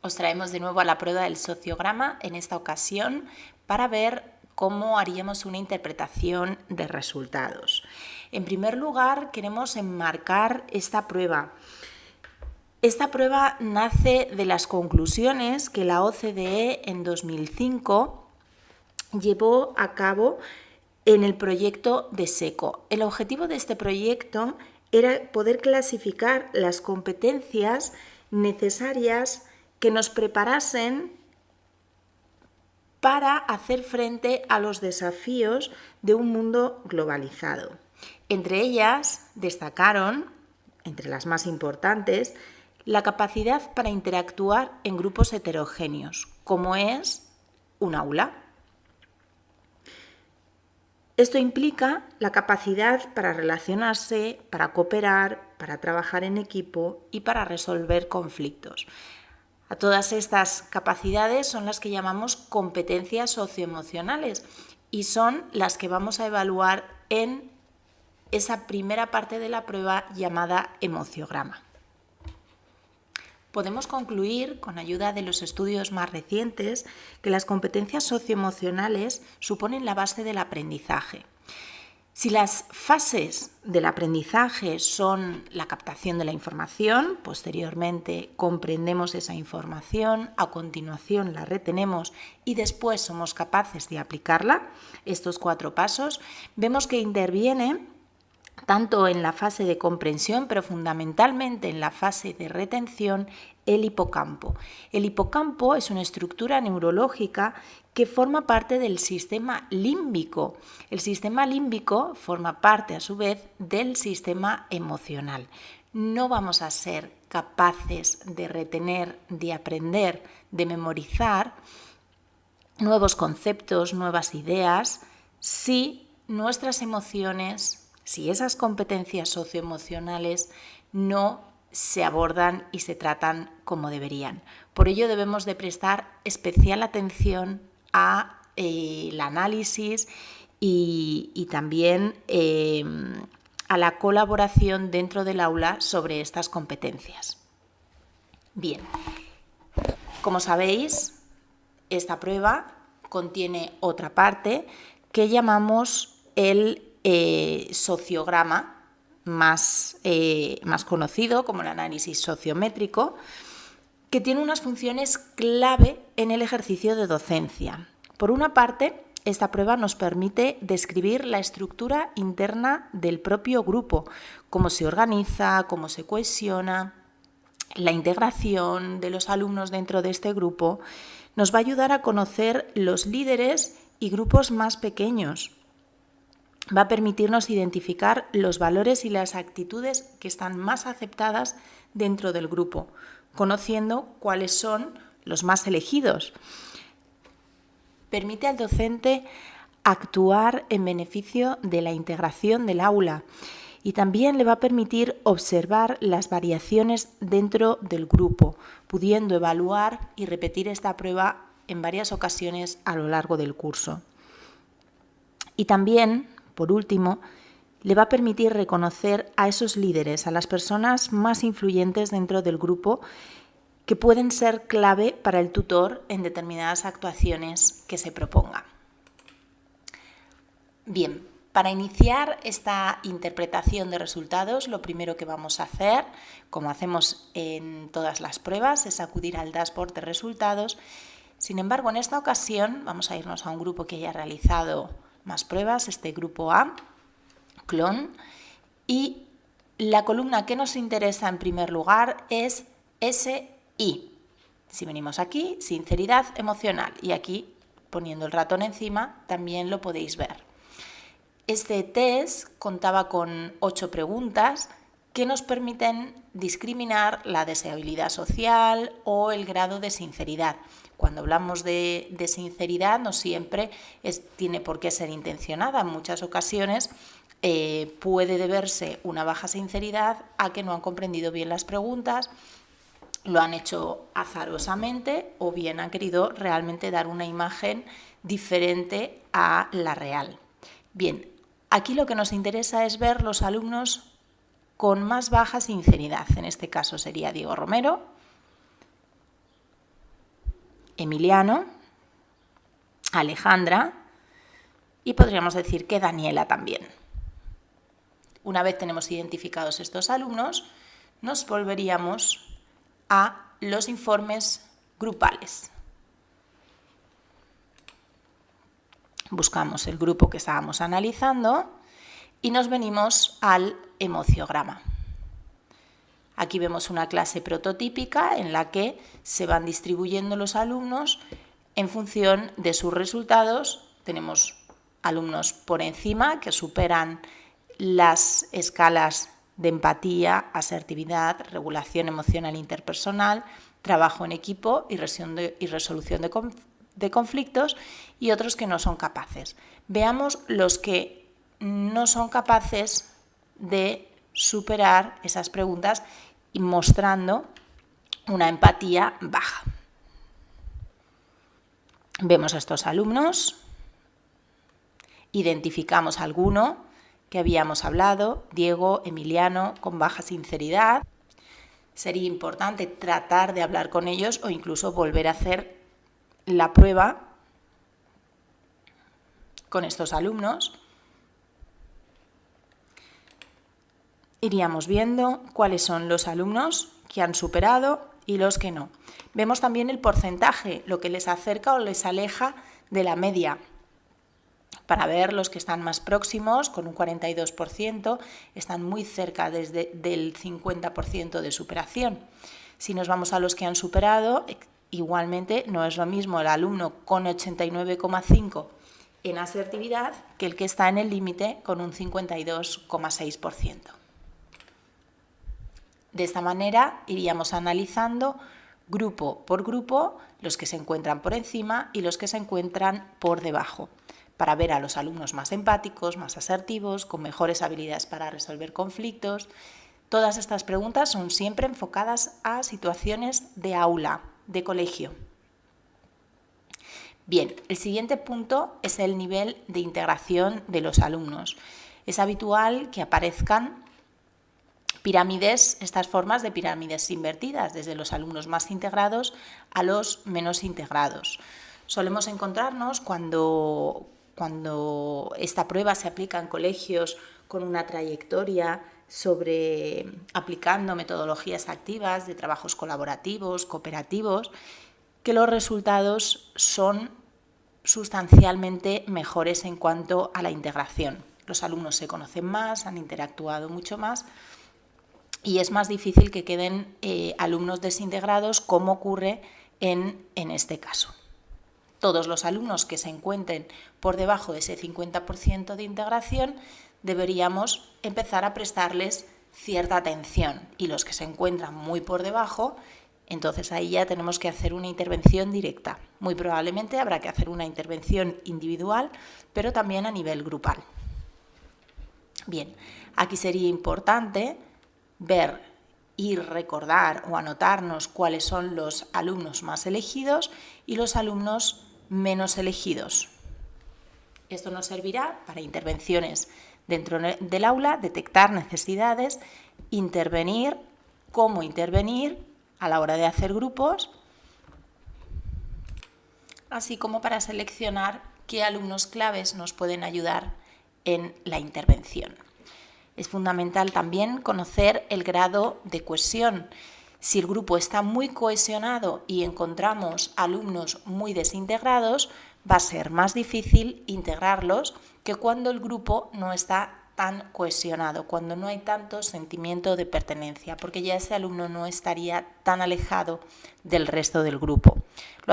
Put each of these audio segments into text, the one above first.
Os traemos de nuevo a la prueba del sociograma en esta ocasión para ver cómo haríamos una interpretación de resultados. En primer lugar, queremos enmarcar esta prueba. Esta prueba nace de las conclusiones que la OCDE en 2005 llevó a cabo en el proyecto de SECO. El objetivo de este proyecto era poder clasificar las competencias necesarias que nos preparasen para hacer frente a los desafíos de un mundo globalizado. Entre ellas destacaron, entre las más importantes, la capacidad para interactuar en grupos heterogéneos, como es un aula. Esto implica la capacidad para relacionarse, para cooperar, para trabajar en equipo y para resolver conflictos. A todas estas capacidades son las que llamamos competencias socioemocionales y son las que vamos a evaluar en esa primera parte de la prueba llamada emociograma. Podemos concluir, con ayuda de los estudios más recientes, que las competencias socioemocionales suponen la base del aprendizaje. Si las fases del aprendizaje son la captación de la información, posteriormente comprendemos esa información, a continuación la retenemos y después somos capaces de aplicarla, estos 4 pasos, vemos que interviene tanto en la fase de comprensión, pero fundamentalmente en la fase de retención, el hipocampo. El hipocampo es una estructura neurológica que forma parte del sistema límbico. El sistema límbico forma parte, a su vez, del sistema emocional. No vamos a ser capaces de retener, de aprender, de memorizar nuevos conceptos, nuevas ideas, si nuestras emociones, si esas competencias socioemocionales no se abordan y se tratan como deberían. Por ello debemos de prestar especial atención a el análisis y también a la colaboración dentro del aula sobre estas competencias. Bien, como sabéis, esta prueba contiene otra parte que llamamos el sociograma, más conocido como el análisis sociométrico, que tiene unas funciones clave en el ejercicio de docencia. Por una parte, esta prueba nos permite describir la estructura interna del propio grupo, cómo se organiza, cómo se cohesiona, la integración de los alumnos dentro de este grupo. Nos va a ayudar a conocer los líderes y grupos más pequeños. Va a permitirnos identificar los valores y las actitudes que están más aceptadas dentro del grupo, conociendo cuáles son los más elegidos. Permite al docente actuar en beneficio de la integración del aula y también le va a permitir observar las variaciones dentro del grupo, pudiendo evaluar y repetir esta prueba en varias ocasiones a lo largo del curso. Y también, por último, le va a permitir reconocer a esos líderes, a las personas más influyentes dentro del grupo, que pueden ser clave para el tutor en determinadas actuaciones que se propongan. Bien, para iniciar esta interpretación de resultados, lo primero que vamos a hacer, como hacemos en todas las pruebas, es acudir al dashboard de resultados. Sin embargo, en esta ocasión vamos a irnos a un grupo que haya realizado más pruebas, este grupo A, clon, y la columna que nos interesa en primer lugar es SI. Si venimos aquí, sinceridad emocional, y aquí, poniendo el ratón encima, también lo podéis ver. Este test contaba con 8 preguntas que nos permiten discriminar la deseabilidad social o el grado de sinceridad. Cuando hablamos de sinceridad, no siempre tiene por qué ser intencionada. En muchas ocasiones puede deberse una baja sinceridad a que no han comprendido bien las preguntas, lo han hecho azarosamente o bien han querido realmente dar una imagen diferente a la real. Bien, aquí lo que nos interesa es ver los alumnos con más baja sinceridad. En este caso sería Diego Romero, Emiliano, Alejandra y podríamos decir que Daniela también. Una vez tenemos identificados estos alumnos, nos volveríamos a los informes grupales. Buscamos el grupo que estábamos analizando y nos venimos al emociograma. Aquí vemos una clase prototípica en la que se van distribuyendo los alumnos en función de sus resultados. Tenemos alumnos por encima que superan las escalas de empatía, asertividad, regulación emocional interpersonal, trabajo en equipo y resolución de conflictos, y otros que no son capaces. Veamos los que no son capaces de superar esas preguntas y mostrando una empatía baja. Vemos a estos alumnos, identificamos a alguno que habíamos hablado, Diego, Emiliano, con baja sinceridad. Sería importante tratar de hablar con ellos o incluso volver a hacer la prueba con estos alumnos. Iríamos viendo cuáles son los alumnos que han superado y los que no. Vemos también el porcentaje, lo que les acerca o les aleja de la media. Para ver los que están más próximos, con un 42%, están muy cerca del 50% de superación. Si nos vamos a los que han superado, igualmente no es lo mismo el alumno con 89,5% en asertividad que el que está en el límite con un 52,6%. De esta manera iríamos analizando grupo por grupo los que se encuentran por encima y los que se encuentran por debajo, para ver a los alumnos más empáticos, más asertivos, con mejores habilidades para resolver conflictos. Todas estas preguntas son siempre enfocadas a situaciones de aula, de colegio. Bien, el siguiente punto es el nivel de integración de los alumnos. Es habitual que aparezcan pirámides, estas formas de pirámides invertidas, desde los alumnos más integrados a los menos integrados. Solemos encontrarnos cuando esta prueba se aplica en colegios con una trayectoria aplicando metodologías activas de trabajos colaborativos, cooperativos, que los resultados son sustancialmente mejores en cuanto a la integración. Los alumnos se conocen más, han interactuado mucho más y es más difícil que queden alumnos desintegrados, como ocurre en este caso. Todos los alumnos que se encuentren por debajo de ese 50% de integración deberíamos empezar a prestarles cierta atención, y los que se encuentran muy por debajo, entonces ahí ya tenemos que hacer una intervención directa. Muy probablemente habrá que hacer una intervención individual, pero también a nivel grupal. Bien, aquí sería importante ver y recordar o anotarnos cuáles son los alumnos más elegidos y los alumnos menos elegidos. Esto nos servirá para intervenciones dentro del aula, detectar necesidades, intervenir, cómo intervenir a la hora de hacer grupos, así como para seleccionar qué alumnos claves nos pueden ayudar en la intervención. Es fundamental también conocer el grado de cohesión. Si el grupo está muy cohesionado y encontramos alumnos muy desintegrados, va a ser más difícil integrarlos que cuando el grupo no está tan cohesionado, cuando no hay tanto sentimiento de pertenencia, porque ya ese alumno no estaría tan alejado del resto del grupo. Lo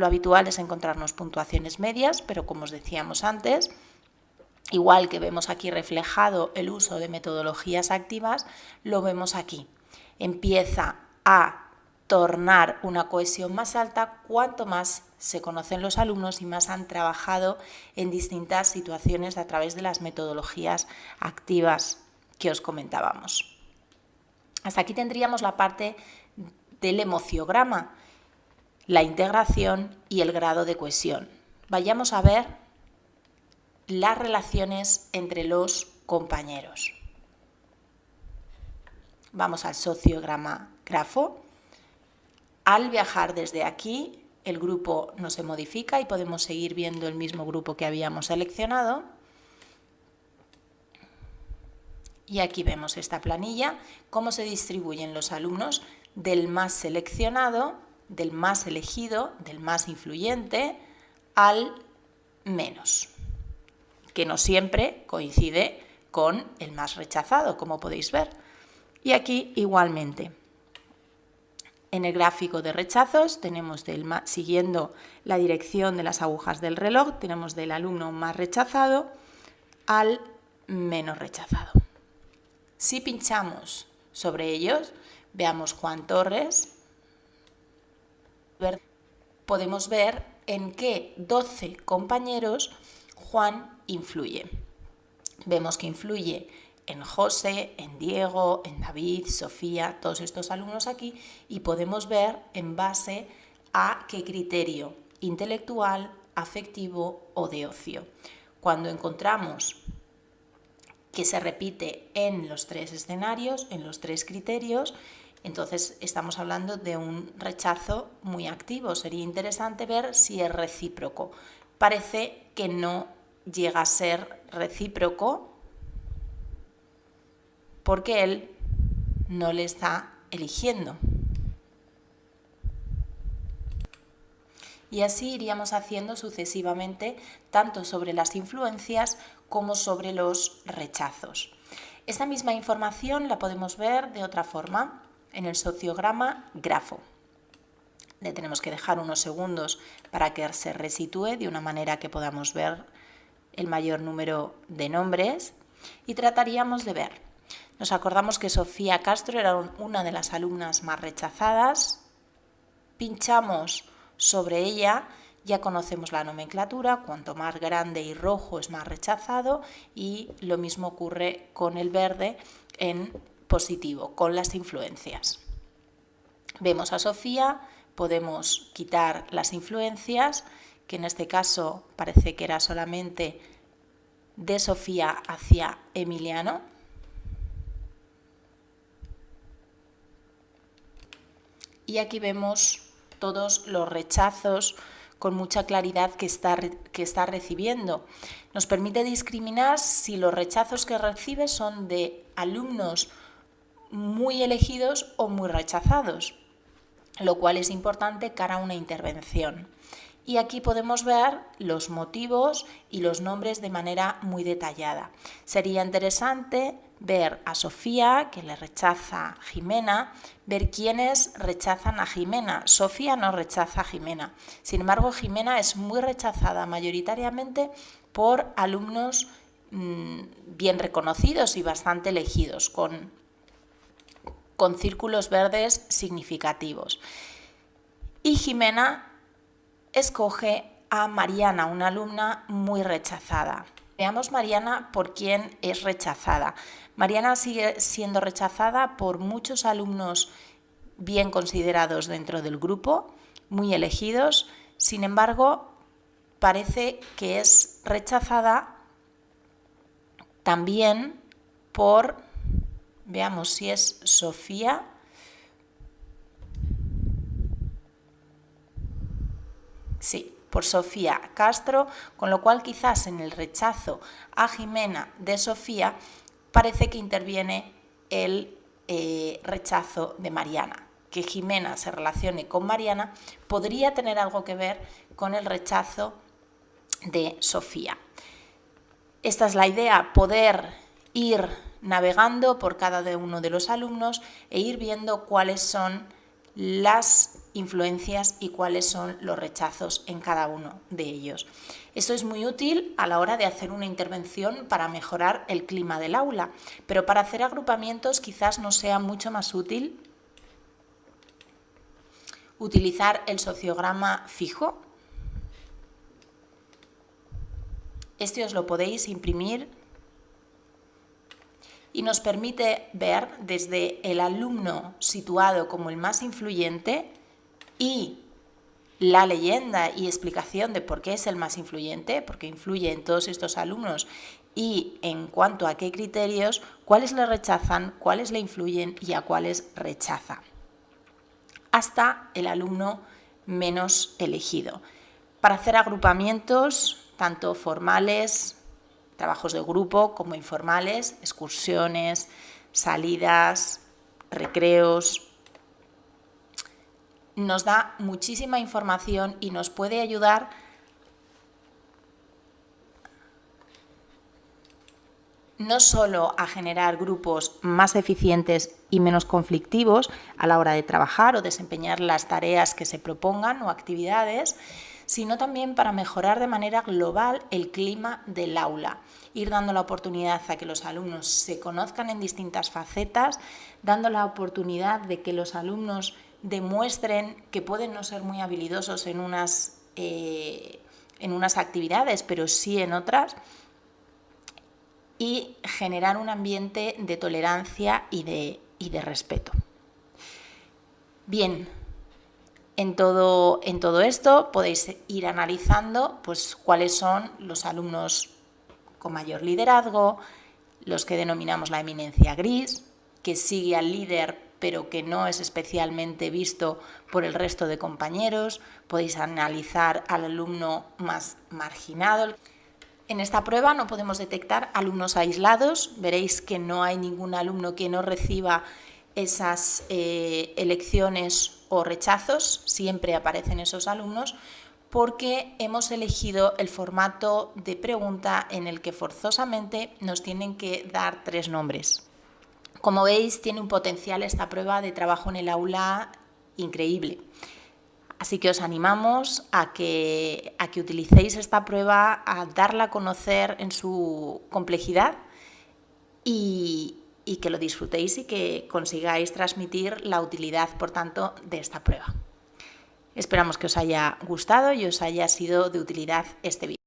habitual es encontrarnos puntuaciones medias, pero como os decíamos antes, igual que vemos aquí reflejado el uso de metodologías activas, lo vemos aquí. Empieza a tornar una cohesión más alta cuanto más se conocen los alumnos y más han trabajado en distintas situaciones a través de las metodologías activas que os comentábamos. Hasta aquí tendríamos la parte del emociograma, la integración y el grado de cohesión. Vayamos a ver las relaciones entre los compañeros. Vamos al sociograma grafo. Al viajar desde aquí el grupo no se modifica y podemos seguir viendo el mismo grupo que habíamos seleccionado. Y aquí vemos esta planilla, cómo se distribuyen los alumnos del más seleccionado, del más elegido, del más influyente, al menos, que no siempre coincide con el más rechazado, como podéis ver. Y aquí igualmente. En el gráfico de rechazos tenemos, siguiendo la dirección de las agujas del reloj, tenemos del alumno más rechazado al menos rechazado. Si pinchamos sobre ellos, veamos Juan Torres, podemos ver en qué 12 compañeros Juan influye. Vemos que influye en José, en Diego, en David, Sofía, todos estos alumnos aquí, y podemos ver en base a qué criterio intelectual, afectivo o de ocio. Cuando encontramos que se repite en los 3 escenarios, en los 3 criterios, entonces estamos hablando de un rechazo muy activo. Sería interesante ver si es recíproco. Parece que no llega a ser recíproco porque él no le está eligiendo. Y así iríamos haciendo sucesivamente, tanto sobre las influencias como sobre los rechazos. Esta misma información la podemos ver de otra forma en el sociograma grafo. Le tenemos que dejar unos segundos para que se resitúe de una manera que podamos ver el mayor número de nombres y trataríamos de ver. Nos acordamos que Sofía Castro era una de las alumnas más rechazadas. Pinchamos sobre ella, ya conocemos la nomenclatura, cuanto más grande y rojo es más rechazado, y lo mismo ocurre con el verde en positivo, con las influencias. Vemos a Sofía, podemos quitar las influencias, que en este caso parece que era solamente de Sofía hacia Emiliano. Y aquí vemos todos los rechazos con mucha claridad que está recibiendo. Nos permite discriminar si los rechazos que recibe son de alumnos muy elegidos o muy rechazados, lo cual es importante cara a una intervención. Y aquí podemos ver los motivos y los nombres de manera muy detallada. Sería interesante ver a Sofía, que le rechaza Jimena, ver quiénes rechazan a Jimena. Sofía no rechaza a Jimena. Sin embargo, Jimena es muy rechazada mayoritariamente por alumnos bien reconocidos y bastante elegidos, con círculos verdes significativos. Y Jimena escoge a Mariana, una alumna muy rechazada. Veamos Mariana por quién es rechazada. Mariana sigue siendo rechazada por muchos alumnos bien considerados dentro del grupo, muy elegidos. Sin embargo, parece que es rechazada también por, veamos si es Sofía. Sí, por Sofía Castro, con lo cual quizás en el rechazo a Jimena de Sofía parece que interviene el rechazo de Mariana. Que Jimena se relacione con Mariana podría tener algo que ver con el rechazo de Sofía. Esta es la idea, poder ir navegando por cada uno de los alumnos e ir viendo cuáles son las influencias y cuáles son los rechazos en cada uno de ellos. Esto es muy útil a la hora de hacer una intervención para mejorar el clima del aula, pero para hacer agrupamientos quizás nos sea mucho más útil utilizar el sociograma fijo. Este os lo podéis imprimir y nos permite ver desde el alumno situado como el más influyente y la leyenda y explicación de por qué es el más influyente, porque influye en todos estos alumnos, y en cuanto a qué criterios, cuáles le rechazan, cuáles le influyen y a cuáles rechaza. Hasta el alumno menos elegido. Para hacer agrupamientos, tanto formales, trabajos de grupo, como informales, excursiones, salidas, recreos. Nos da muchísima información y nos puede ayudar no solo a generar grupos más eficientes y menos conflictivos a la hora de trabajar o desempeñar las tareas que se propongan o actividades, sino también para mejorar de manera global el clima del aula, ir dando la oportunidad a que los alumnos se conozcan en distintas facetas, dando la oportunidad de que los alumnos demuestren que pueden no ser muy habilidosos en unas actividades, pero sí en otras, y generar un ambiente de tolerancia y de respeto. Bien, en todo esto podéis ir analizando pues, cuáles son los alumnos con mayor liderazgo, los que denominamos la eminencia gris, que sigue al líder pero que no es especialmente visto por el resto de compañeros. Podéis analizar al alumno más marginado. En esta prueba no podemos detectar alumnos aislados. Veréis que no hay ningún alumno que no reciba esas elecciones o rechazos. Siempre aparecen esos alumnos porque hemos elegido el formato de pregunta en el que forzosamente nos tienen que dar 3 nombres. Como veis, tiene un potencial esta prueba de trabajo en el aula increíble. Así que os animamos a que utilicéis esta prueba, a darla a conocer en su complejidad y que lo disfrutéis y que consigáis transmitir la utilidad, por tanto, de esta prueba. Esperamos que os haya gustado y os haya sido de utilidad este vídeo.